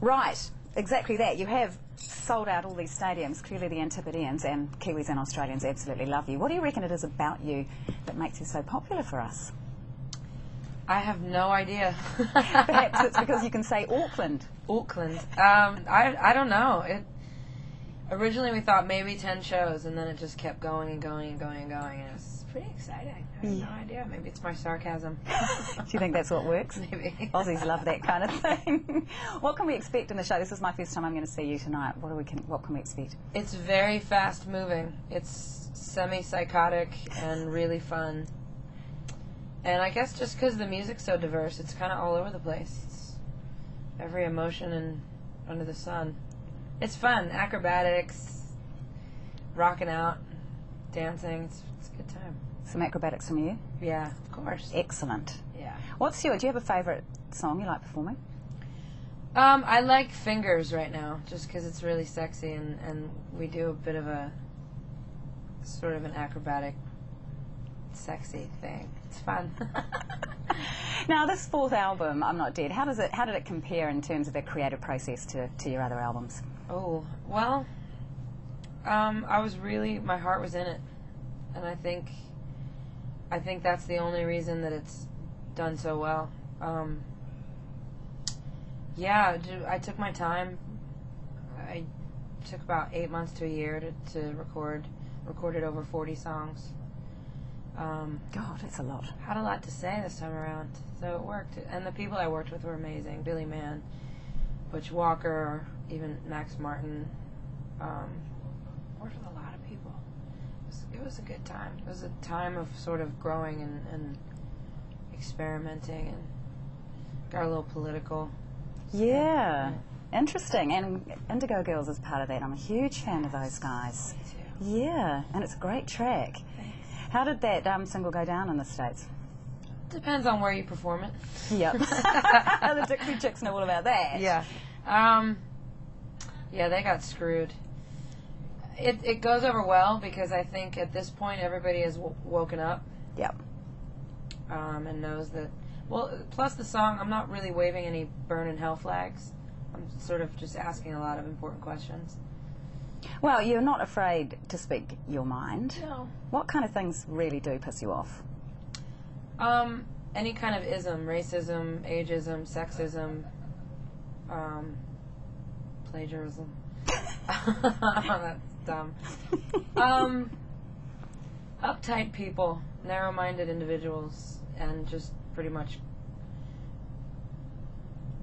Right, exactly that. You have sold out all these stadiums. Clearly the Antipodeans and Kiwis and Australians absolutely love you. What do you reckon it is about you that makes you so popular for us? I have no idea. Perhaps it's because you can say Auckland. Auckland. I don't know. Originally we thought maybe 10 shows, and then it just kept going and going and going and going, and it was pretty exciting. I have no idea. Maybe it's my sarcasm. Do you think that's what works? Maybe. Aussies love that kind of thing. What can we expect in the show? This is my first time I'm going to see you tonight. What can we expect? It's very fast moving. It's semi-psychotic and really fun. And I guess just because the music's so diverse, it's kind of all over the place. It's every emotion and under the sun. It's fun. Acrobatics, rocking out, dancing. It's a good time. Some acrobatics from you? Yeah, of course. Excellent. Yeah. Do you have a favourite song you like performing? I like Fingers right now, just because it's really sexy, and we do a bit of a sort of an acrobatic, sexy thing. It's fun. Now, this fourth album, I'm Not Dead, how did it compare in terms of the creative process to your other albums? Oh, well, my heart was in it, and I think that's the only reason that it's done so well. Yeah, I took my time. I took about 8 months to a year to recorded over 40 songs. God, that's a lot. Had a lot to say this time around, so it worked. And the people I worked with were amazing. Billy Mann, Butch Walker, even Max Martin. Worked with a lot of people. It was a good time. It was a time of sort of growing and experimenting, and got a little political. Yeah. Interesting. And Indigo Girls is part of that. I'm a huge fan of those guys. Me too. Yeah, and it's a great track. How did that single go down in the States? Depends on where you perform it. Yep. The Dixie Chicks know all about that. Yeah. Yeah, they got screwed. It goes over well because I think at this point everybody has woken up. Yep. And knows that. Well, plus the song, I'm not really waving any burn in hell flags. I'm sort of just asking a lot of important questions. Well, you're not afraid to speak your mind. No. What kind of things really do piss you off? Any kind of ism, racism, ageism, sexism, plagiarism. That's dumb. Uptight people, narrow-minded individuals, and just pretty much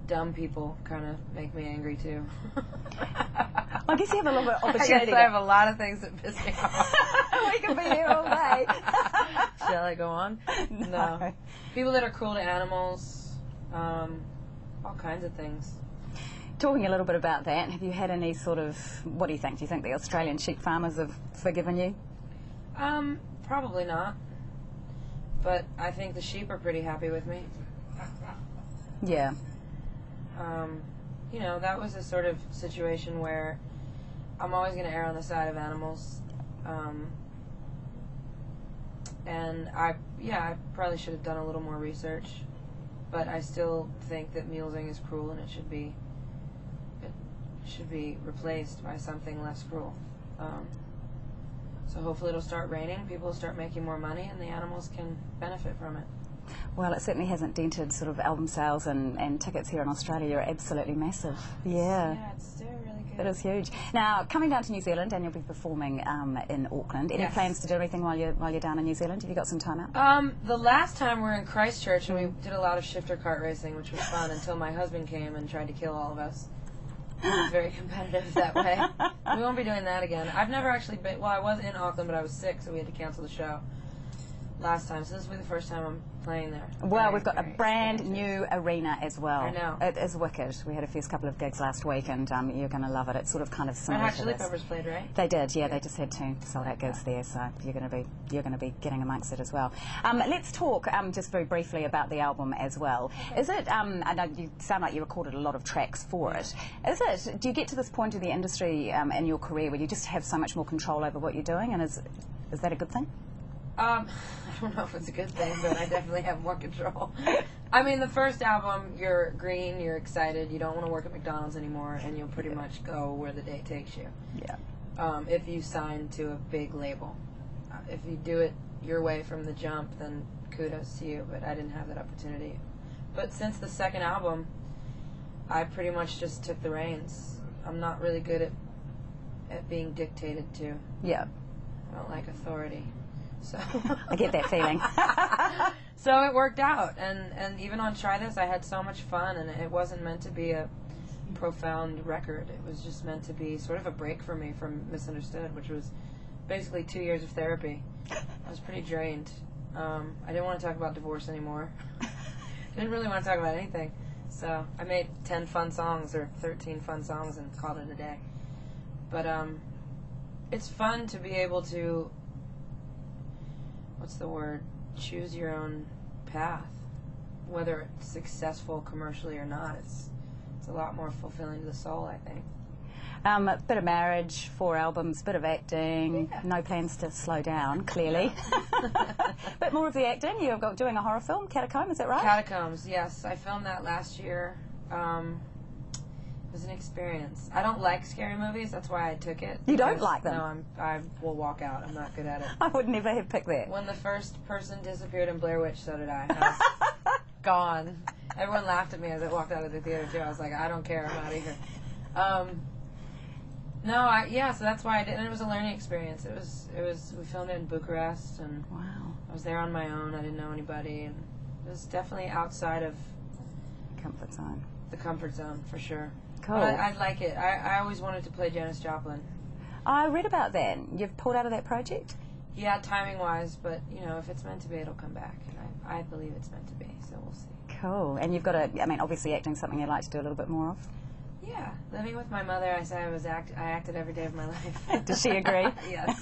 dumb people kind of make me angry too. I guess you have a lot of opportunity. I guess I have a lot of things that piss me off. We could be here all day. Shall I go on? No. People that are cruel to animals, all kinds of things. Talking a little bit about that, have you had any sort of, what do you think? Do you think the Australian sheep farmers have forgiven you? Probably not. But I think the sheep are pretty happy with me. Yeah. You know, that was a sort of situation where I'm always going to err on the side of animals. And I probably should have done a little more research, but I still think that mulesing is cruel and it should be replaced by something less cruel. So hopefully it'll start raining, people will start making more money, and the animals can benefit from it. Well, it certainly hasn't dented sort of album sales, and tickets here in Australia are absolutely massive. Yeah. Yeah, it's still really good. It is huge. Now, coming down to New Zealand, and you'll be performing in Auckland. Any plans to do anything while you're down in New Zealand? Have you got some time out? The last time we were in Christchurch, and we did a lot of shifter cart racing, which was fun, until my husband came and tried to kill all of us. It was very competitive that way. We won't be doing that again. I've never actually been, well, I was in Auckland, but I was sick, so we had to cancel the show last time. So this will be the first time I'm playing there. Well, we've got a brand new arena as well. I know. It is wicked. We had a first couple of gigs last week, and you're going to love it. It's sort of kind of similar Red to Hot Chili this. Peppers played, right? They did, yeah. They just had 2 sold-out gigs there, so you're going to be getting amongst it as well. Let's talk just very briefly about the album as well. Is it? I know you sound like you recorded a lot of tracks for it. Is it? Do you get to this point in the industry in your career where you just have so much more control over what you're doing, and is that a good thing? I don't know if it's a good thing, but I definitely have more control. I mean, the first album, you're green, you're excited, you don't want to work at McDonald's anymore, and you'll pretty much go where the day takes you. Yeah. If you sign to a big label. If you do it your way from the jump, then kudos to you, but I didn't have that opportunity. But since the second album, I pretty much just took the reins. I'm not really good at being dictated to. Yeah. I don't like authority. So I get that feeling. So it worked out, and even on Try This, I had so much fun, and it wasn't meant to be a profound record. It was just meant to be sort of a break for me from Misunderstood, which was basically 2 years of therapy. I was pretty drained. I didn't want to talk about divorce anymore. Didn't really want to talk about anything. So I made 10 fun songs or 13 fun songs and called it a day. But it's fun to be able to, what's the word, choose your own path. Whether it's successful commercially or not, it's a lot more fulfilling to the soul, I think. A bit of marriage, 4 albums, bit of acting, Yeah. no plans to slow down, clearly. Bit more of the acting. You're doing a horror film, Catacomb, is that right? Catacombs, yes. I filmed that last year. It was an experience. I don't like scary movies, that's why I took it. You don't like them? No, I will walk out. I'm not good at it. I would never have picked that. When the first person disappeared in Blair Witch, so did I. I was gone. Everyone laughed at me as I walked out of the theater, too. I was like, I don't care, I'm out of here. So that's why I did, and it was a learning experience. It was. We filmed it in Bucharest, and Wow. I was there on my own. I didn't know anybody, and it was definitely outside of Comfort zone. the comfort zone for sure. Cool. But I like it. I always wanted to play Janis Joplin. I read about that. You've pulled out of that project? Yeah, timing wise, but if it's meant to be, it'll come back. And I believe it's meant to be, so we'll see. Cool. And you've got obviously acting's something you'd like to do a little bit more of? Yeah, living with my mother, I said I acted every day of my life. Does she agree? Yes.